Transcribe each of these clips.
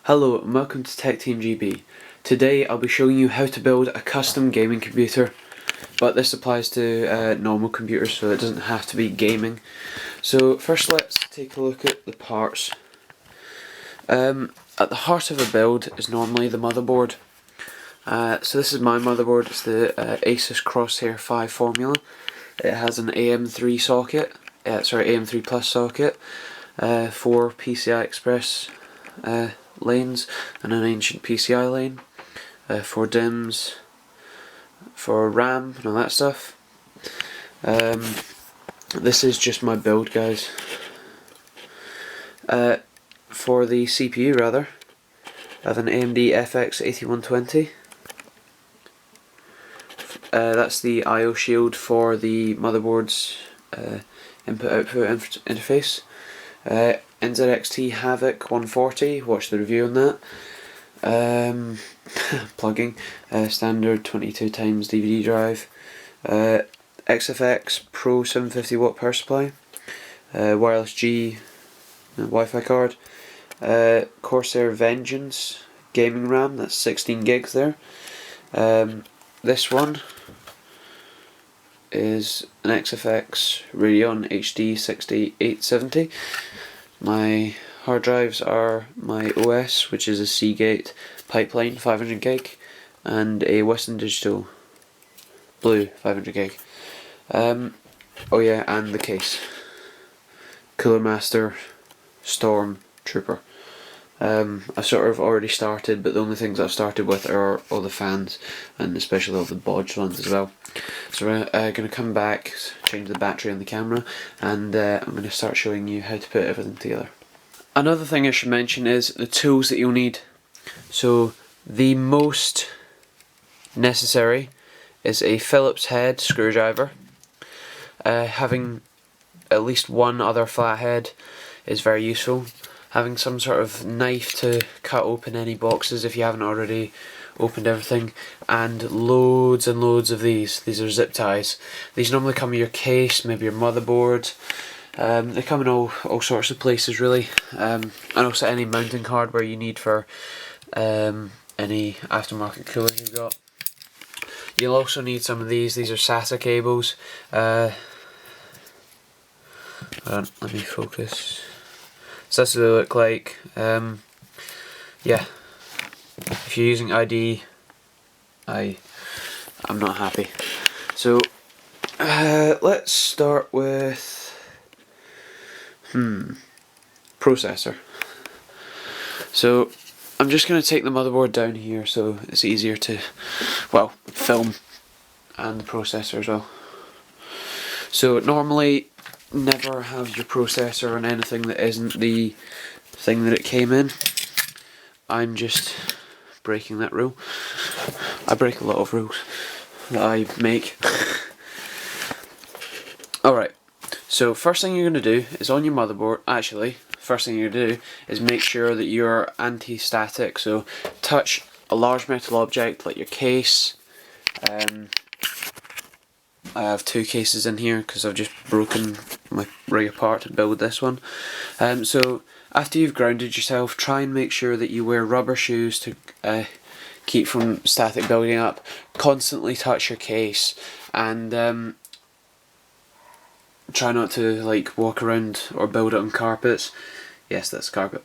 Hello and welcome to TechteamGB. Today I'll be showing you how to build a custom gaming computer, but this applies to normal computers, so it doesn't have to be gaming. So first let's take a look at the parts. At the heart of a build is normally the motherboard. So this is my motherboard. It's the Asus Crosshair 5 formula. It has an AM3 socket, AM3 Plus socket, 4 PCI Express lanes and an ancient PCI lane, 4 DIMMs, for RAM and all that stuff. This is just my build, guys. For the CPU rather, I have an AMD FX 8120. That's the I/O shield for the motherboard's input-output interface. NZXT Havoc 140, watch the review on that. Plugging, standard 22 times DVD drive. XFX Pro 750 watt power supply. Wireless G Wi-Fi card. Corsair Vengeance gaming RAM, that's 16 gigs there. This one is an XFX Radeon HD 6870. My hard drives are my OS, which is a Seagate Pipeline 500 gig, and a Western Digital Blue 500 gig. Oh yeah, and the case. Cooler Master Storm Trooper. I've sort of already started, but the only things I've started with are all the fans, and especially all the bodged ones as well. So we're going to come back, change the battery on the camera, and I'm going to start showing you how to put everything together. Another thing I should mention is the tools that you'll need. So the most necessary is a Phillips head screwdriver. Having at least one other flathead is very useful. Having some sort of knife to cut open any boxes if you haven't already opened everything, and loads of these. These are zip ties. These normally come in your case, maybe your motherboard. They come in all sorts of places really, and also any mounting hardware you need for any aftermarket coolers you've got. You'll also need some of these. These are SATA cables. Let me focus. So that's what they look like. Yeah, if you're using ID, I'm not happy. So let's start with processor. So I'm just going to take the motherboard down here so it's easier to, well, film, and the processor as well. So normally never have your processor on anything that isn't the thing that it came in. I'm just breaking that rule. I break a lot of rules that I make. Alright, so first thing you're going to do is on your motherboard, first thing you're going to do is make sure that you're anti-static, so touch a large metal object like your case. I have two cases in here because I've just broken my rig apart to build this one. So after you've grounded yourself, try and make sure that you wear rubber shoes to keep from static building up. Constantly touch your case, and try not to like walk around or build it on carpets. Yes, that's carpet.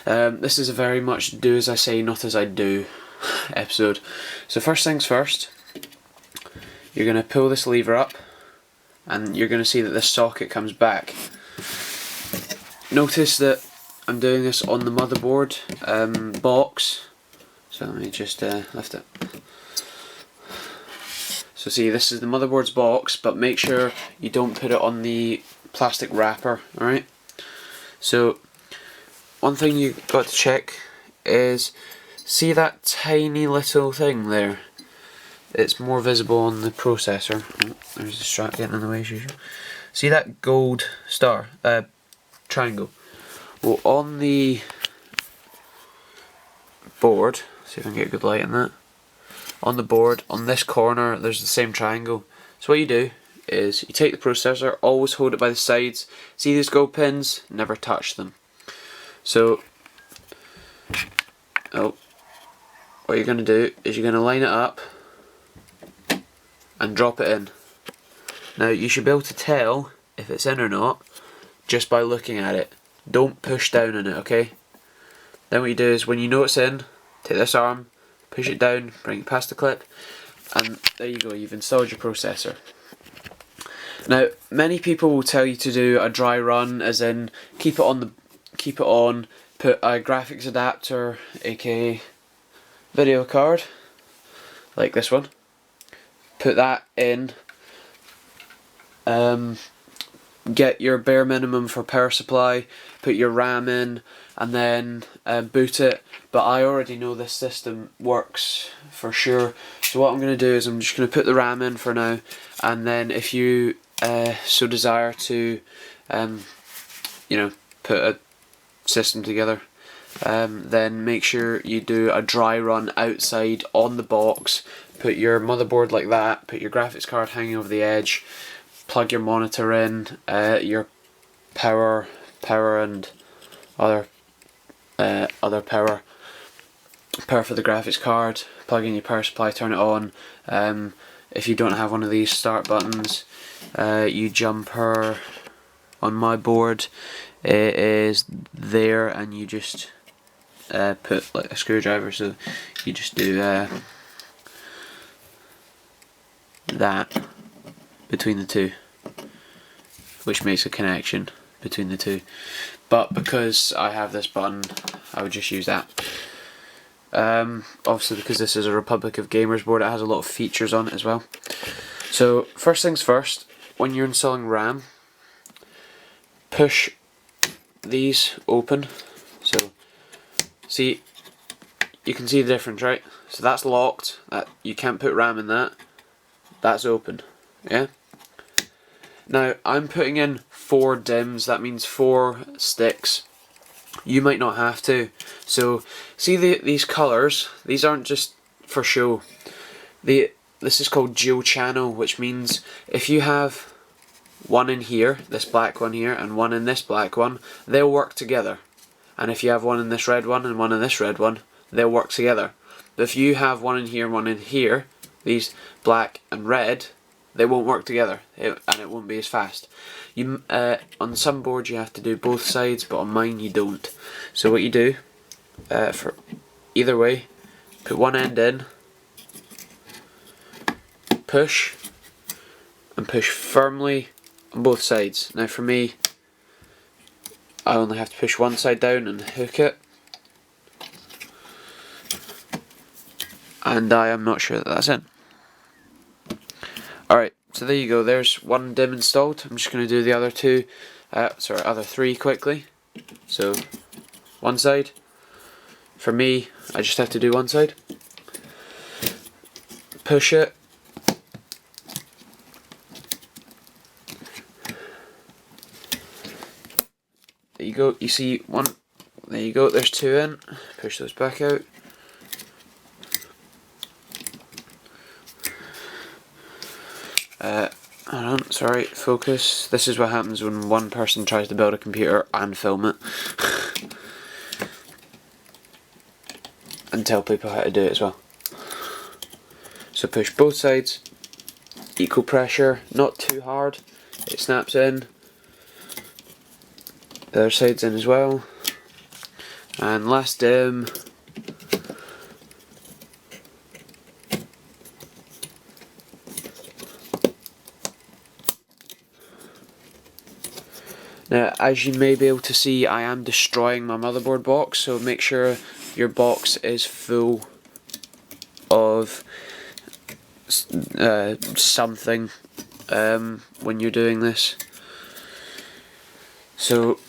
This is a very much do as I say, not as I do episode. So first things first, you're going to pull this lever up and you're going to see that this socket comes back. Notice that I'm doing this on the motherboard box, so let me just lift it. So see, this is the motherboard's box, but make sure you don't put it on the plastic wrapper, alright? So one thing you've got to check is, see that tiny little thing there? It's more visible on the processor. Oh, there's the strap getting in the way as usual. See that gold star, triangle? Well, on the board, see if I can get a good light on that. On the board, on this corner, there's the same triangle. So what you do is you take the processor, always hold it by the sides. See these gold pins? Never touch them. So what you're going to do is you're going to line it up and drop it in. Now you should be able to tell if it's in or not just by looking at it. Don't push down on it, okay? Then what you do is when you know it's in, take this arm, push it down, bring it past the clip, and there you go, you've installed your processor. Now many people will tell you to do a dry run, as in keep it on, put a graphics adapter, aka video card, like this one, put that in, get your bare minimum for power supply, put your RAM in, and then boot it. But I already know this system works for sure, so what I'm going to do is I'm just going to put the RAM in for now, and then if you so desire to you know, put a system together, then make sure you do a dry run outside on the box. Put your motherboard like that, put your graphics card hanging over the edge, plug your monitor in, your power and other power for the graphics card, plug in your power supply, turn it on. If you don't have one of these start buttons, you jumper on my board, it is there, and you just put like a screwdriver, so you just do that between the two, which makes a connection between the two. But because I have this button, I would just use that. Obviously because this is a Republic of Gamers board, it has a lot of features on it as well. So first things first, when you're installing RAM, push these open. So see, you can see the difference, right? So that's locked, that you can't put RAM in that. That's open, yeah? Now I'm putting in 4 DIMMs, that means 4 sticks. You might not have to. So see these colours, these aren't just for show. This is called dual channel, which means if you have one in here, this black one here, and one in this black one, they'll work together. And if you have one in this red one and one in this red one, they'll work together. But if you have one in here and one in here, these black and red, they won't work together, and it won't be as fast. You on some boards you have to do both sides, but on mine you don't. So what you do, for either way, put one end in, push, and push firmly on both sides. Now for me, I only have to push one side down and hook it, and I am not sure that that's in. Alright, so there you go, there's one DIMM installed. I'm just going to do the other other 3 quickly. So, one side. For me, I just have to do one side. Push it. There you go, you see one, there you go, there's 2 in. Push those back out. Hold on, sorry, focus. This is what happens when one person tries to build a computer and film it. And tell people how to do it as well. So push both sides, equal pressure, not too hard, it snaps in. The other side's in as well. And last DIMM. Now, as you may be able to see, I am destroying my motherboard box, so make sure your box is full of something when you're doing this. So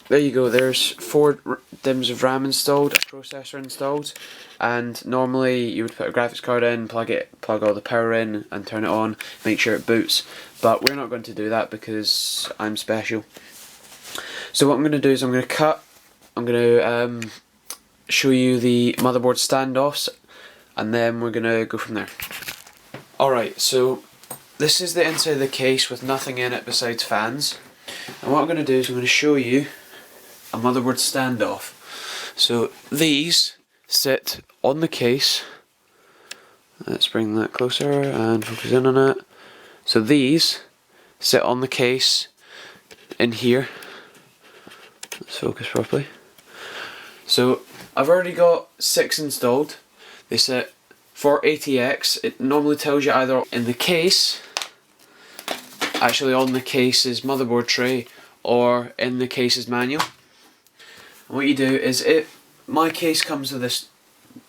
there you go, there's 4 DIMMs of RAM installed, a processor installed, and normally you would put a graphics card in, plug all the power in and turn it on, make sure it boots, but we're not going to do that because I'm special. So what I'm going to do is I'm going to show you the motherboard standoffs, and then we're going to go from there. Alright, so this is the inside of the case with nothing in it besides fans. And what I'm going to do is I'm going to show you a motherboard standoff. So these sit on the case. Let's bring that closer and focus in on it. So these sit on the case in here. Let's focus properly. So I've already got 6 installed. They sit for ATX. It normally tells you either in the case, actually on the case's motherboard tray, or in the case's manual. And what you do is, my case comes with this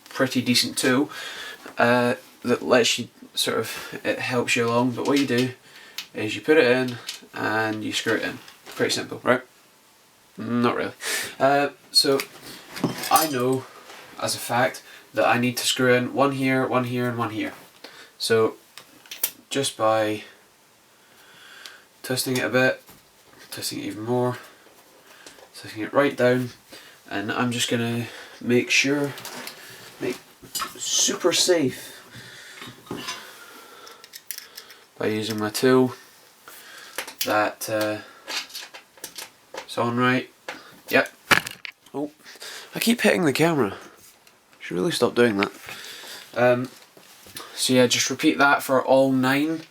pretty decent tool that lets you it helps you along, but what you do is you put it in and you screw it in. Pretty simple, right? Not really. So I know as a fact that I need to screw in one here, one here, and one here. So just by twisting it a bit, twisting it even more, twisting it right down, and I'm just gonna make super safe by using my tool that it's on right. Yep. Oh, I keep hitting the camera. Should really stop doing that. So yeah, just repeat that for all 9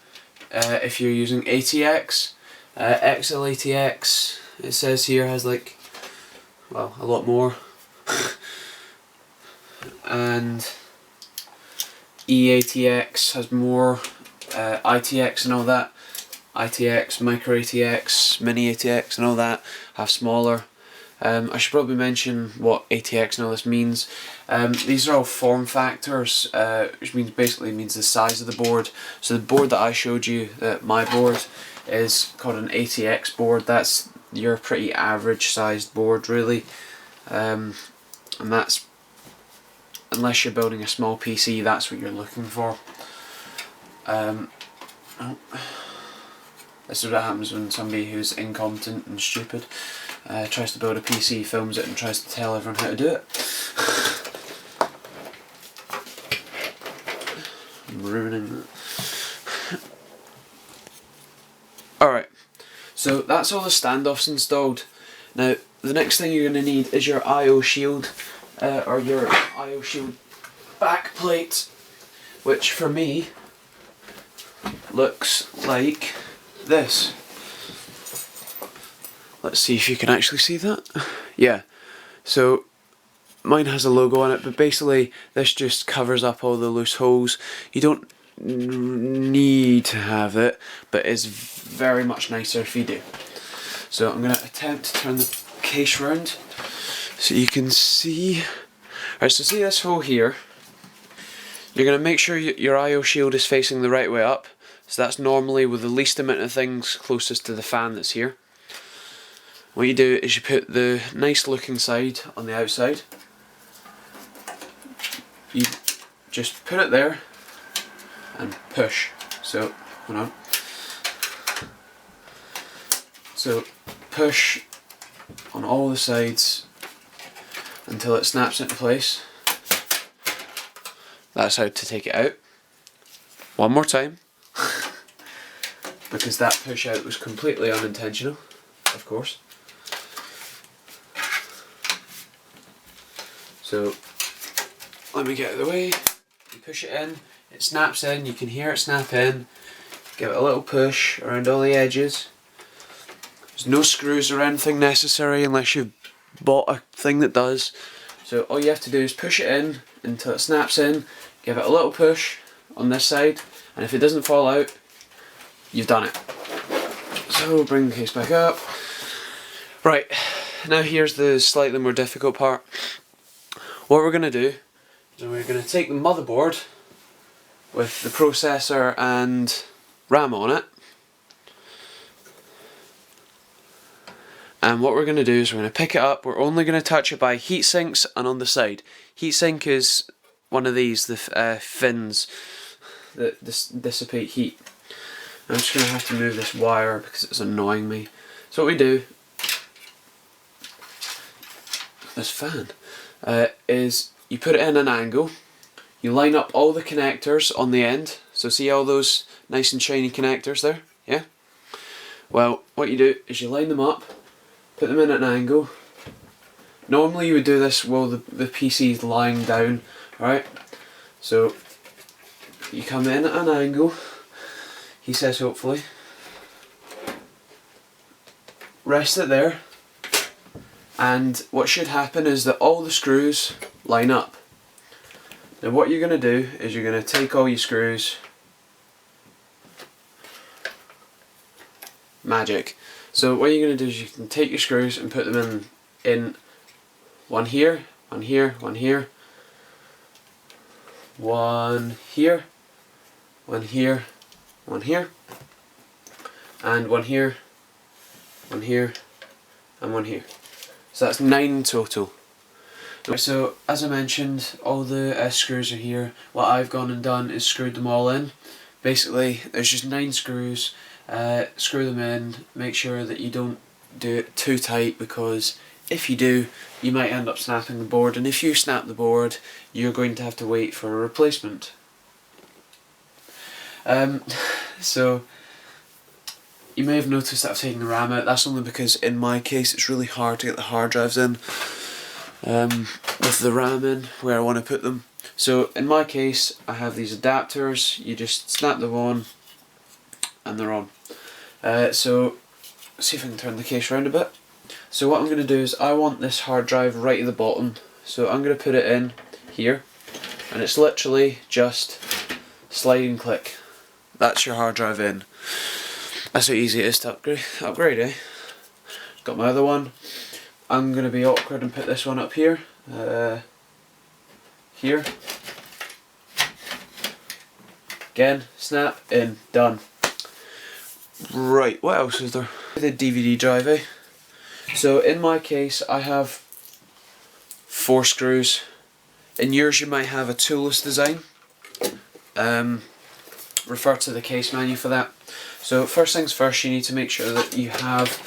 if you're using ATX. XL ATX, it says here, has like, well, a lot more. And EATX has more. ITX and all that. ITX, Micro ATX, Mini ATX and all that have smaller. I should probably mention what ATX and all this means. These are all form factors, which basically means the size of the board. So the board that I showed you, my board, is called an ATX board. That's your pretty average sized board really, and that's, unless you're building a small PC, that's what you're looking for. This is what happens when somebody who's incompetent and stupid tries to build a PC, films it and tries to tell everyone how to do it. I'm ruining that. Alright, so that's all the standoffs installed. Now the next thing you're going to need is your IO shield, or your IO shield back plate, which for me looks like this. Let's see if you can actually see that. Yeah, so mine has a logo on it, but basically this just covers up all the loose holes. You don't need to have it, but it's very much nicer if you do. So I'm going to attempt to turn the case round so you can see. Alright, so see this hole here? You're going to make sure your IO shield is facing the right way up. So that's normally with the least amount of things closest to the fan that's here. What you do is you put the nice looking side on the outside. You just put it there and push. So, hold on. So push on all the sides until it snaps into place. That's how to take it out. One more time. Because that push out was completely unintentional, of course. So let me get out of the way. You push it in, it snaps in, you can hear it snap in. Give it a little push around all the edges. There's no screws or anything necessary unless you've bought a thing that does. So all you have to do is push it in until it snaps in, give it a little push on this side, and if it doesn't fall out, you've done it. So bring the case back up. Right, now here's the slightly more difficult part. What we're going to do is we're going to take the motherboard with the processor and RAM on it, and what we're going to do is we're going to pick it up. We're only going to touch it by heat sinks and on the side. Heatsink is one of these, the fins that dissipate heat. I'm just going to have to move this wire because it's annoying me. So what we do, this fan, is you put it in an angle, you line up all the connectors on the end, so see all those nice and shiny connectors there, yeah? Well, what you do is you line them up, put them in at an angle, Normally you would do this while the PC is lying down, right? So you come in at an angle, he says hopefully, rest it there, and what should happen is that all the screws line up. Now what you're going to do is you're going to take all your screws, magic. So what you're going to do is you can take your screws and put them in one here, one here, one here, one here, one here, one here, and one here, one here, and one here. So that's 9 in total. So as I mentioned, all the S screws are here. What I've gone and done is screwed them all in. Basically there's just 9 screws. Screw them in, make sure that you don't do it too tight, because if you do you might end up snapping the board, and if you snap the board you're going to have to wait for a replacement. So you may have noticed that I've taken the RAM out. That's only because in my case it's really hard to get the hard drives in with the RAM in where I want to put them. So in my case I have these adapters, you just snap them on and they're on. So let's see if I can turn the case around a bit. So what I'm going to do is I want this hard drive right at the bottom, so I'm going to put it in here, and it's literally just slide and click. That's your hard drive in. That's how easy it is to upgrade, eh? Got my other one. I'm going to be awkward and put this one up here. Here. Again, snap, in, done. Right, what else is there? The DVD drive, eh? So in my case I have 4 screws. In yours you might have a toolless design. Refer to the case menu for that. So first things first, you need to make sure that you have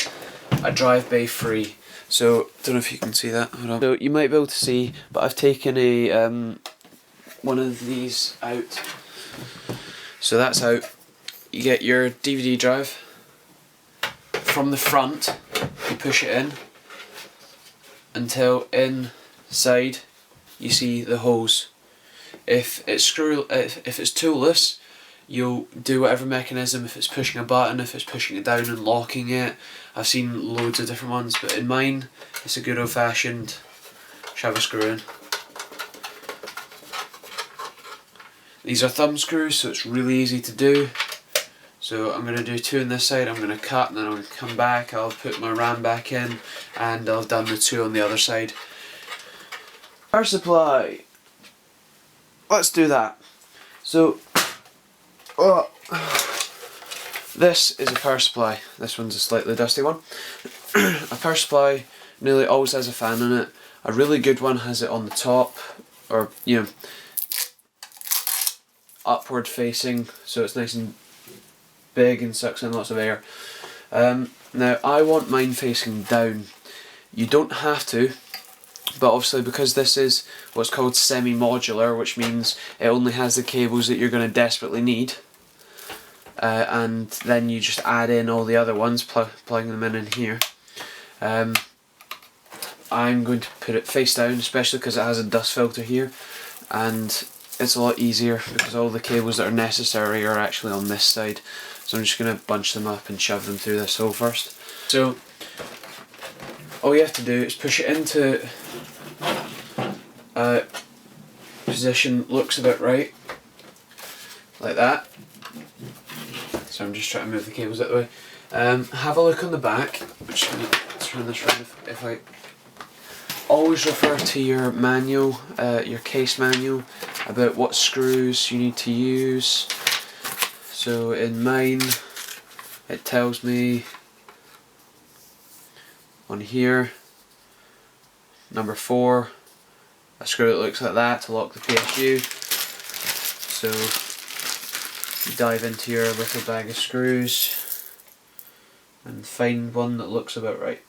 a drive bay free. So don't know if you can see that. Hold on. So you might be able to see, but I've taken a one of these out. So that's out. You get your DVD drive from the front. You push it in until inside you see the holes. If it's toolless, you'll do whatever mechanism. If it's pushing a button, if it's pushing it down and locking it. I've seen loads of different ones, but in mine it's a good old fashioned shove a screw in. These are thumb screws, so it's really easy to do. So I'm going to do 2 on this side, I'm going to cut, and then I'm going to come back, I'll put my RAM back in, and I've done the 2 on the other side. Power supply. Let's do that. So, this is a power supply. This one's a slightly dusty one. A power supply nearly always has a fan in it. A really good one has it on the top, or you know, upward facing, so it's nice and big and sucks in lots of air. Now I want mine facing down. You don't have to, but obviously because this is what's called semi-modular, which means it only has the cables that you're going to desperately need, and then you just add in all the other ones, plugging them in here. I'm going to put it face down, especially because it has a dust filter here, and it's a lot easier because all the cables that are necessary are actually on this side. So I'm just going to bunch them up and shove them through this hole first. So all you have to do is push it into position looks about right, like that. So I'm just trying to move the cables out of the way. Have a look on the back. I'm just going to turn this around if I... Always refer to your manual, your case manual, about what screws you need to use. So in mine, it tells me on here, number 4, a screw that looks like that to lock the PSU. So you dive into your little bag of screws and find one that looks about right.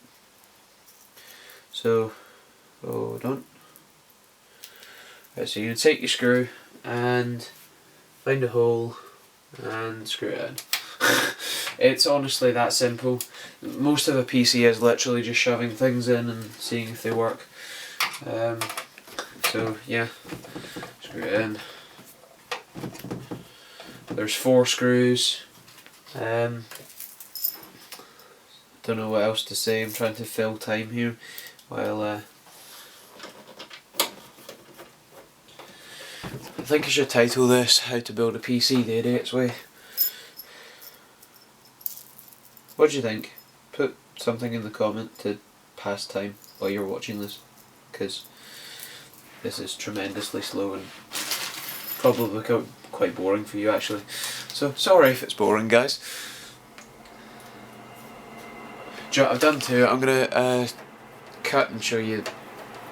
So hold on. Right, so you take your screw and find a hole and screw it in. It's honestly that simple. Most of a PC is literally just shoving things in and seeing if they work. So yeah, screw it in. There's 4 screws. Don't know what else to say. I'm trying to fill time here while I think I should title this "How to Build a PC the Idiot's Way." What do you think? Put something in the comment to pass time while you're watching this, because this is tremendously slow and probably quite boring for you actually. So sorry if it's boring, guys. Do you know what I've done too? I'm gonna cut and show you,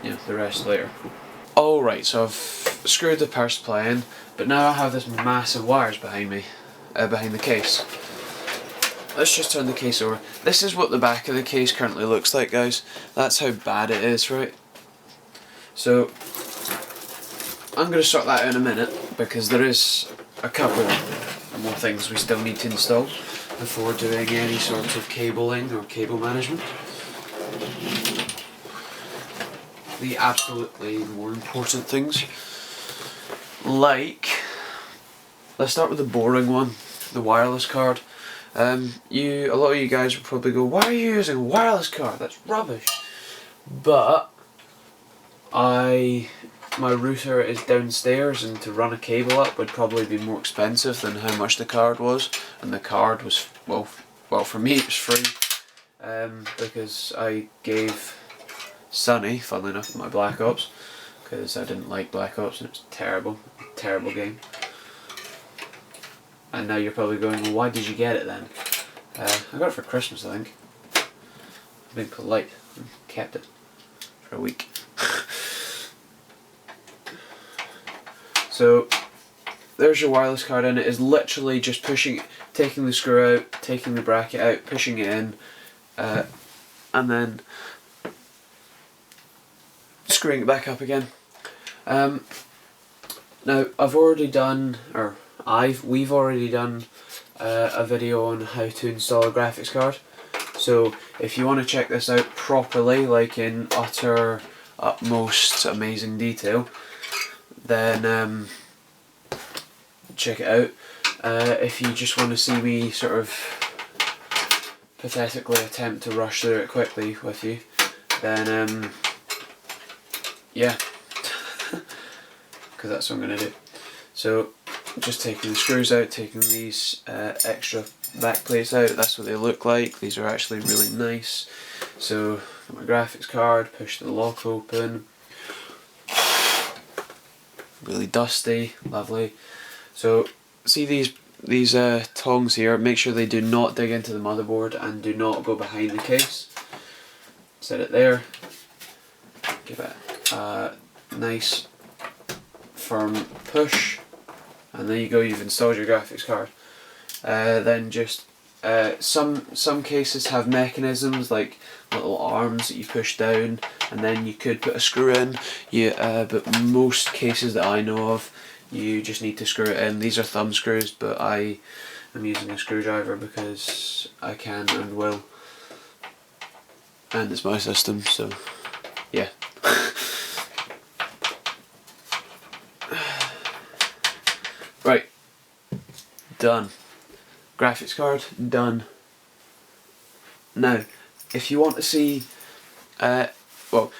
the rest later. Alright, so I've screwed the power supply in, but now I have this massive wires behind me, behind the case. Let's just turn the case over. This is what the back of the case currently looks like, guys. That's how bad it is, right? So I'm going to sort that out in a minute, because there is a couple more things we still need to install before doing any sort of cabling or cable management. The absolutely more important things, like, let's start with the boring one, the wireless card. A lot of you guys will probably go, why are you using a wireless card? That's rubbish. But my router is downstairs, and to run a cable up would probably be more expensive than how much the card was, and the card was, well for me it was free, because I gave Sonny, funnily enough, my Black Ops, because I didn't like Black Ops and it was terrible game. And now you're probably going, well, why did you get it then? I got it for Christmas, I think. I'm being polite and kept it for a week. So there's your wireless card, and it is literally just taking the screw out, taking the bracket out, pushing it in, and then screwing it back up again. Now we've already done a video on how to install a graphics card. So if you want to check this out properly, like in utmost amazing detail, then check it out. If you just want to see me sort of pathetically attempt to rush through it quickly with you, then yeah, because that's what I'm going to do. So just taking the screws out, taking these extra back plates out, that's what they look like. These are actually really nice. So my graphics card, push the lock open, really dusty, lovely. So see these tongs here, make sure they do not dig into the motherboard and do not go behind the case. Set it there, give it a nice firm push, and there you go, you've installed your graphics card. Then just some cases have mechanisms like little arms that you push down, and then you could put a screw in. But most cases that I know of, you just need to screw it in. These are thumb screws, but I am using a screwdriver because I can and will, and it's my system, so yeah. Right, done. Graphics card, done. Now, if you want to see, well,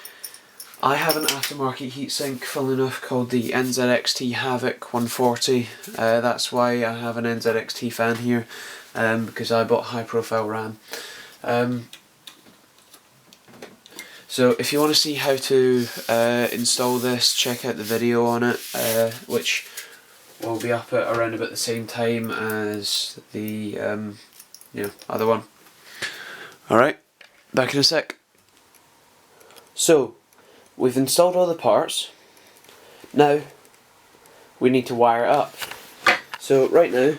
I have an aftermarket heatsink, funnily enough, called the NZXT Havoc 140. That's why I have an NZXT fan here, because I bought high profile RAM. So if you want to see how to install this, check out the video on it, which will be up at around about the same time as the other one. Alright, back in a sec. So we've installed all the parts. Now we need to wire it up. So right now,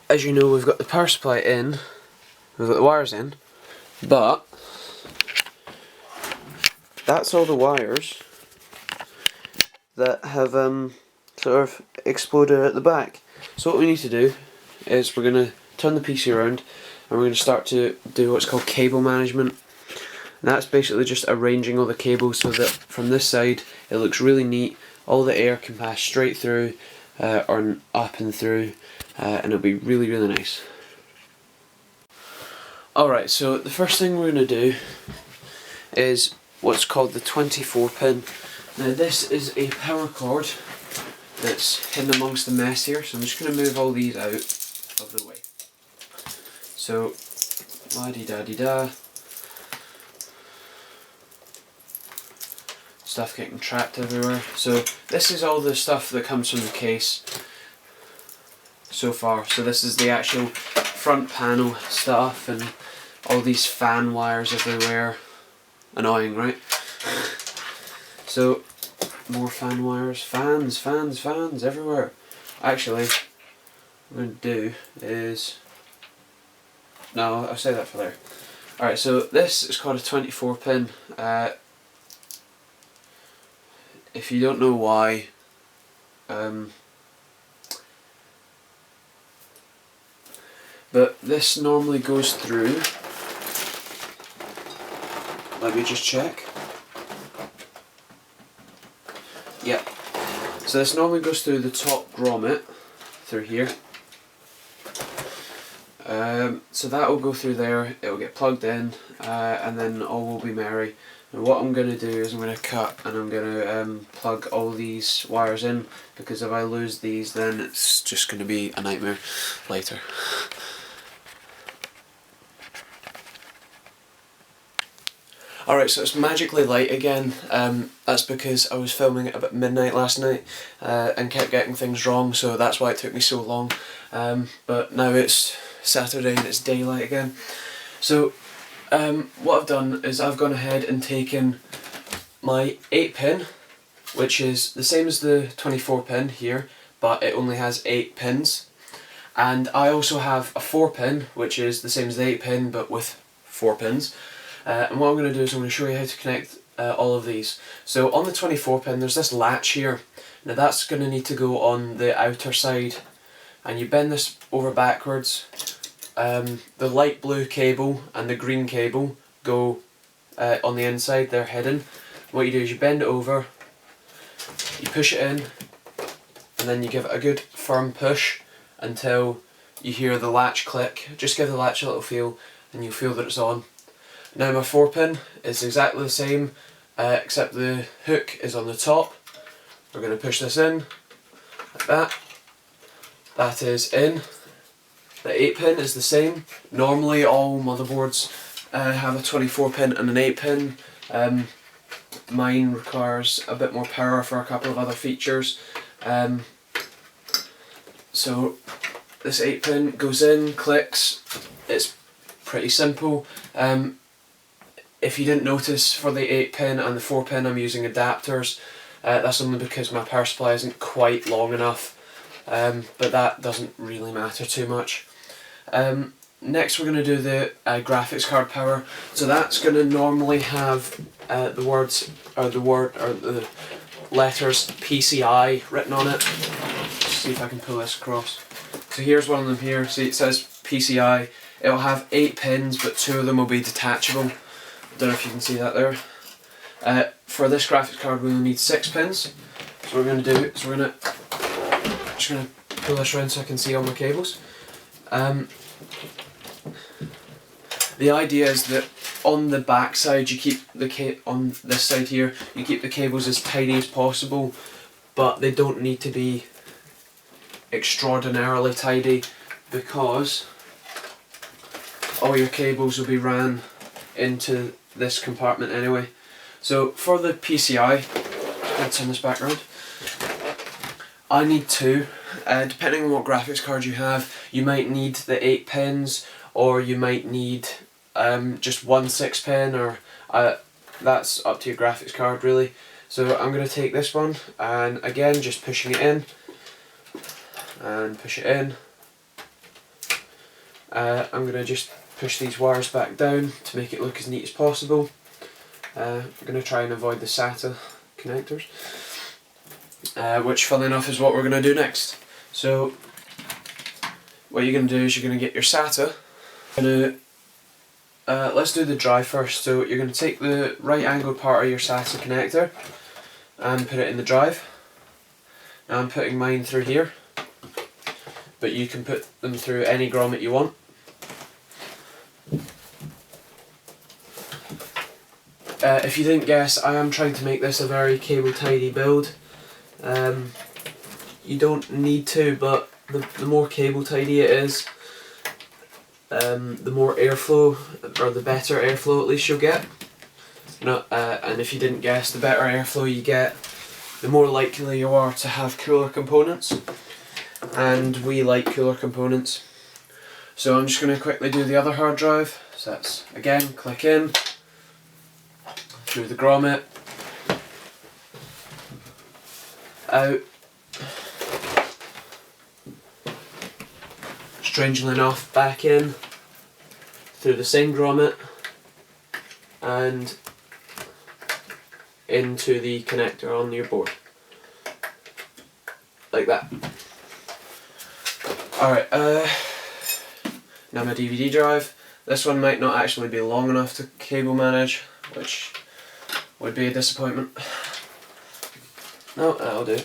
as you know, we've got the power supply in, we've got the wires in, but that's all the wires that have sort of exploded at the back. So what we need to do is we're going to turn the PC around, and we're going to start to do what's called cable management. And that's basically just arranging all the cables so that from this side it looks really neat, all the air can pass straight through or up and through, and it'll be really nice. Alright, so the first thing we're going to do is what's called the 24 pin. Now this is a power cord that's hidden amongst the mess here, so I'm just going to move all these out of the way. So, la-di-da-di-da. Stuff getting trapped everywhere. So this is all the stuff that comes from the case so far. So this is the actual front panel stuff and all these fan wires everywhere. Annoying, right? So more fan wires, fans everywhere. Actually, what I'm going to do is, no, I'll say that for later. Alright, so this is called a 24 pin. If you don't know why, but this normally goes through, let me just check. Yep. So this normally goes through the top grommet, through here. So that will go through there, it will get plugged in, and then all will be merry. And what I'm going to do is I'm going to cut and I'm going to plug all these wires in, because if I lose these then it's just going to be a nightmare later. Alright, so it's magically light again. That's because I was filming at about midnight last night and kept getting things wrong, so that's why it took me so long. But now it's Saturday and it's daylight again. So what I've done is I've gone ahead and taken my 8 pin, which is the same as the 24 pin here, but it only has 8 pins. And I also have a 4 pin, which is the same as the 8 pin, but with 4 pins. And what I'm going to do is I'm going to show you how to connect all of these. So on the 24 pin there's this latch here. Now that's going to need to go on the outer side, and you bend this over backwards. The light blue cable and the green cable go on the inside, they're hidden. What you do is you bend it over, you push it in, and then you give it a good firm push until you hear the latch click. Just give the latch a little feel and you'll feel that it's on. Now my 4 pin is exactly the same, except the hook is on the top. We're going to push this in, like that. That is in. The 8 pin is the same. Normally all motherboards have a 24 pin and an 8 pin. Mine requires a bit more power for a couple of other features. So this 8 pin goes in, clicks. It's pretty simple. If you didn't notice, for the 8 pin and the 4 pin I'm using adapters. That's only because my power supply isn't quite long enough, but that doesn't really matter too much. Next we're going to do the graphics card power. So that's going to normally have the letters PCI written on it. Let's see if I can pull this across. So here's one of them here. See, it says PCI. It'll have 8 pins, but 2 of them will be detachable. I don't know if you can see that there. For this graphics card we'll need 6 pins. So what we're going to do is we're just going to pull this around so I can see all my cables. The idea is that on the back side you keep on this side here you keep the cables as tidy as possible, but they don't need to be extraordinarily tidy, because all your cables will be ran into this compartment anyway. So for the PCI, let's turn this back around. I need 2. Depending on what graphics card you have, you might need the 8 pins, or you might need just 1 6 pin, or that's up to your graphics card really. So I'm going to take this one, and again just pushing it in and push it in. I'm going to just push these wires back down to make it look as neat as possible. I'm going to try and avoid the SATA connectors, which funnily enough is what we're going to do next. So what you're going to do is you're going to get your SATA, you're going to let's do the drive first. So you're going to take the right angled part of your SATA connector and put it in the drive. Now I'm putting mine through here, but you can put them through any grommet you want. If you didn't guess, I am trying to make this a very cable tidy build. You don't need to, but the more cable tidy it is, the more airflow, or the better airflow at least you'll get. And if you didn't guess, the better airflow you get, the more likely you are to have cooler components. And we like cooler components. So I'm just going to quickly do the other hard drive. So that's, again, click in, through the grommet, out, strangely enough back in, through the same grommet, and into the connector on your board. Like that. Alright, now my DVD drive. This one might not actually be long enough to cable manage, which would be a disappointment. No, that'll do.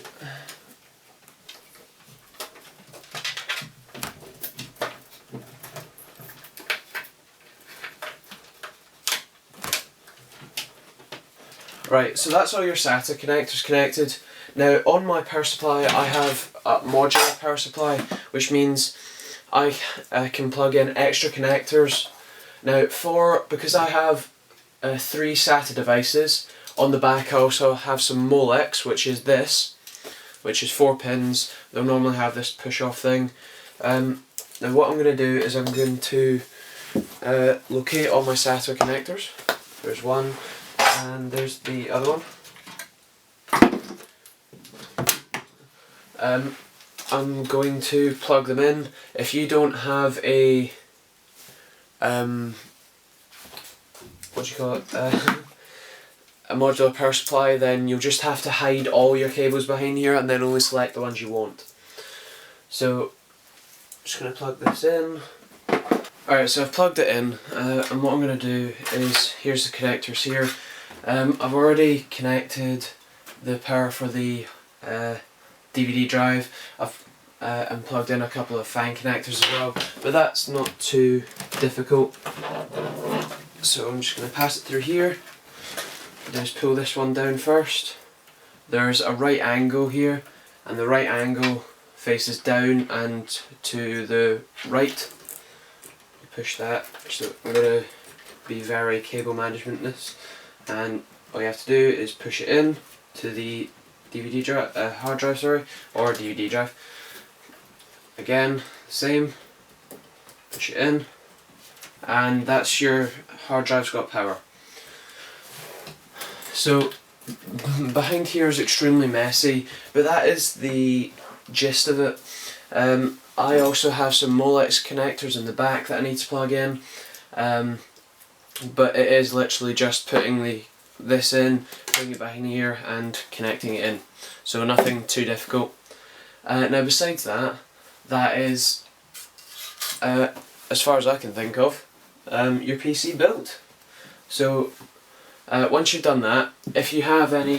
Right, so that's all your SATA connectors connected. Now on my power supply I have a modular power supply, which means I can plug in extra connectors. Now because I have 3 SATA devices, on the back I also have some Molex, which is this, which is 4 pins. They'll normally have this push off thing. Now what I'm going to do is I'm going to locate all my SATA connectors. There's one, and there's the other one. I'm going to plug them in. If you don't have a what do you call it? A modular power supply, then you'll just have to hide all your cables behind here and then only select the ones you want. So I'm just going to plug this in. Alright, so I've plugged it in, and what I'm going to do is, here's the connectors here. I've already connected the power for the DVD drive. I've plugged in a couple of fan connectors as well, but that's not too difficult. So I'm just going to pass it through here. Just pull this one down first. There's a right angle here, and the right angle faces down and to the right. Push that. So I'm going to be very cable management this, and all you have to do is push it in to the DVD drive, hard drive, sorry, or DVD drive. Again, same. Push it in, and that's your hard drive's got power. So behind here is extremely messy, but that is the gist of it. I also have some Molex connectors in the back that I need to plug in, but it is literally just putting this in, putting it behind here and connecting it in, so nothing too difficult. Now besides that, that is, as far as I can think of, your PC built. So once you've done that, if you have any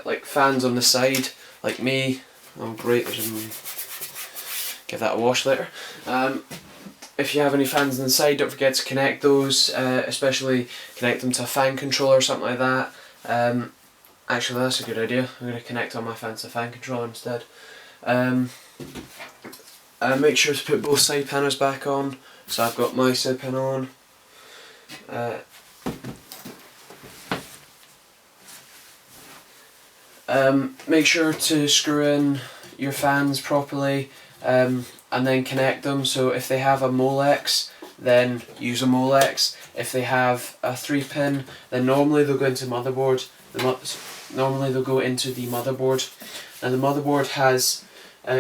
like fans on the side, like me, oh great, give that a wash later. If you have any fans on the side, don't forget to connect those, especially connect them to a fan controller or something like that. Actually that's a good idea, I'm going to connect all my fans to a fan controller instead. Make sure to put both side panels back on, so I've got my side panel on. Make sure to screw in your fans properly, and then connect them. So if they have a Molex, then use a Molex. If they have a 3-pin, then normally they'll go into motherboard. Normally they'll go into the motherboard. Now the motherboard has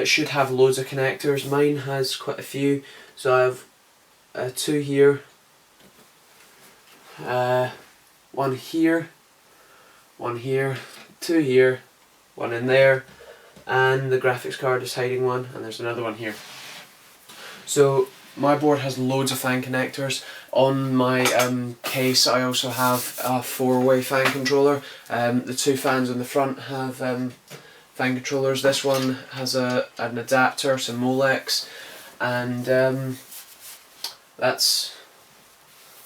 should have loads of connectors. Mine has quite a few. So I have 2 here, 1 here, 1 here, 2 here, 1 in there, and the graphics card is hiding one, and there's another one here. So my board has loads of fan connectors. On my case I also have a 4-way fan controller. The two fans on the front have fan controllers. This one has an adapter, some Molex, and that's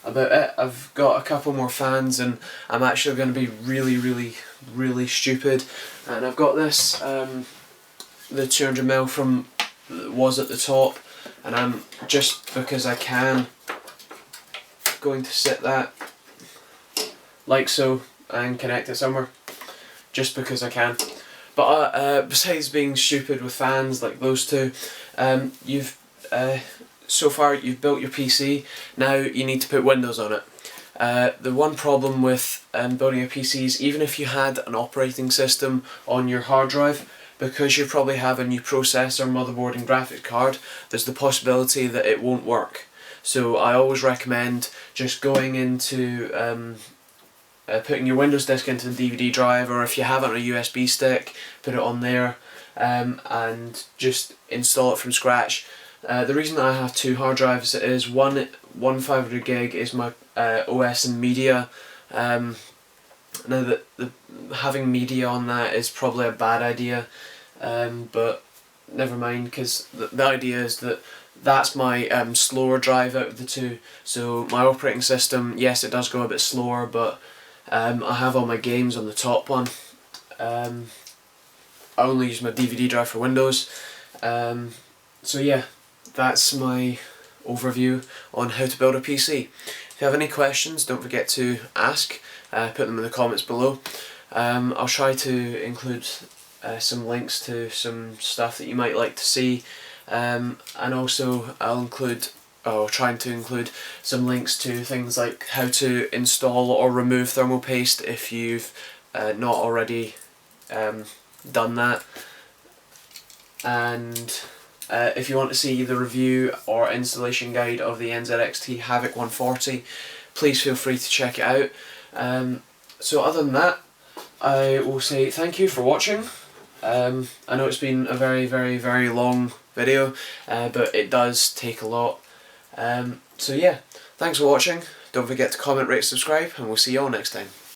about it. I've got a couple more fans, and I'm actually going to be really stupid, and I've got this the 200mm from was at the top, and I'm just because I can going to sit that like so and connect it somewhere just because I can. But besides being stupid with fans like those two, you've so far you've built your PC. Now you need to put Windows on it. The one problem with building a PC is even if you had an operating system on your hard drive, because you probably have a new processor, motherboard and graphics card, there's the possibility that it won't work. So I always recommend just going into putting your Windows disk into the DVD drive, or if you have it on a USB stick, put it on there and just install it from scratch. The reason I have two hard drives is one 500 gig is my OS and media. Now that having media on that is probably a bad idea, but never mind, because the idea is that that's my slower drive out of the two. So my operating system, yes, it does go a bit slower, but I have all my games on the top one. I only use my DVD drive for Windows. So yeah, that's my overview on how to build a PC. If you have any questions, don't forget to ask. Put them in the comments below. I'll try to include some links to some stuff that you might like to see, and also I'll try to include some links to things like how to install or remove thermal paste if you've not already done that. And if you want to see the review or installation guide of the NZXT Havoc 140, please feel free to check it out. So other than that, I will say thank you for watching. I know it's been a very long video, but it does take a lot. So yeah, thanks for watching. Don't forget to comment, rate, subscribe, and we'll see you all next time.